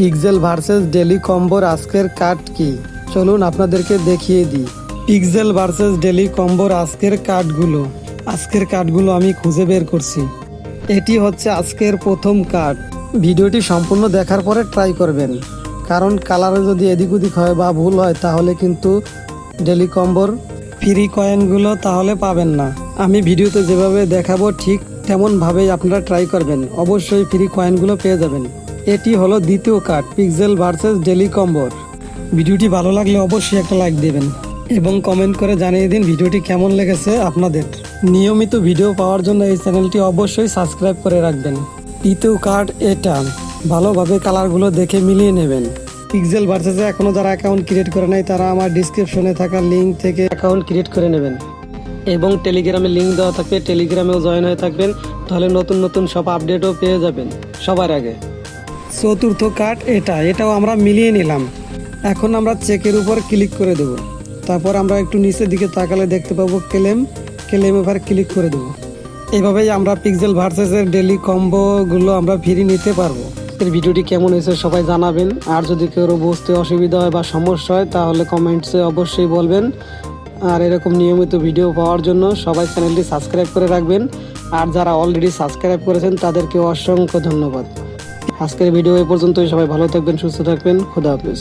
Pixel versus daily কম্বোর আজকের card কি, চলুন আপনাদেরকে দেখিয়ে দিই। পিক্সেল ভার্সেস ডেলি কম্বোর আজকের কার্ডগুলো আমি খুঁজে বের করছি। এটি হচ্ছে আজকের প্রথম কার্ড। ভিডিওটি সম্পূর্ণ দেখার পরে ট্রাই করবেন, কারণ কালারে যদি এদিক ওদিক হয় বা ভুল হয় তাহলে কিন্তু ডেলি কম্বোর ফ্রি কয়েনগুলো তাহলে পাবেন না। আমি ভিডিওতে যেভাবে দেখাবো ঠিক তেমনভাবেই আপনারা ট্রাই করবেন, অবশ্যই ফ্রি কয়েনগুলো পেয়ে যাবেন। এটি হলো দ্বিতীয় কার্ড পিক্সেল ভার্সেস ডেলি কম্বোর। ভিডিওটি ভালো লাগলে অবশ্যই একটা লাইক দেবেন এবং কমেন্ট করে জানিয়ে দিন ভিডিওটি কেমন লেগেছে আপনাদের। নিয়মিত ভিডিও পাওয়ার জন্য এই চ্যানেলটি অবশ্যই সাবস্ক্রাইব করে রাখবেন। তৃতীয় কার্ড এটা, ভালোভাবে কালারগুলো দেখে মিলিয়ে নেবেন। পিক্সেল ভার্সেসে এখনও যারা অ্যাকাউন্ট ক্রিয়েট করে নাই তারা আমার ডিসক্রিপশনে থাকা লিঙ্ক থেকে অ্যাকাউন্ট ক্রিয়েট করে নেবেন এবং টেলিগ্রামে লিঙ্ক দেওয়া থাকবে, টেলিগ্রামেও জয়েন হয়ে থাকবেন, তাহলে নতুন নতুন সব আপডেটও পেয়ে যাবেন সবার আগে। চতুর্থ কার্ড এটাও আমরা মিলিয়ে নিলাম। এখন আমরা চেকের উপর ক্লিক করে দেব, তারপর আমরা একটু নিচের দিকে তাকালে দেখতে পাবো ক্লেম এবার ক্লিক করে দেবো। এইভাবেই আমরা পিক্সেল ভার্সেসের ডেলি কম্বোগুলো আমরা ফ্রি নিতে পারবো। এর ভিডিওটি কেমন হয়েছে সবাই জানাবেন, আর যদি কেউ বুঝতে অসুবিধা হয় বা সমস্যা হয় তাহলে কমেন্টসে অবশ্যই বলবেন। আর এরকম নিয়মিত ভিডিও পাওয়ার জন্য সবাই চ্যানেলটি সাবস্ক্রাইব করে রাখবেন, আর যারা অলরেডি সাবস্ক্রাইব করেছেন তাদেরকে অসংখ্য ধন্যবাদ। আজকের ভিডিও এই পর্যন্তই। সবাই ভালো থাকবেন, সুস্থ থাকবেন, খোদা হাফেজ।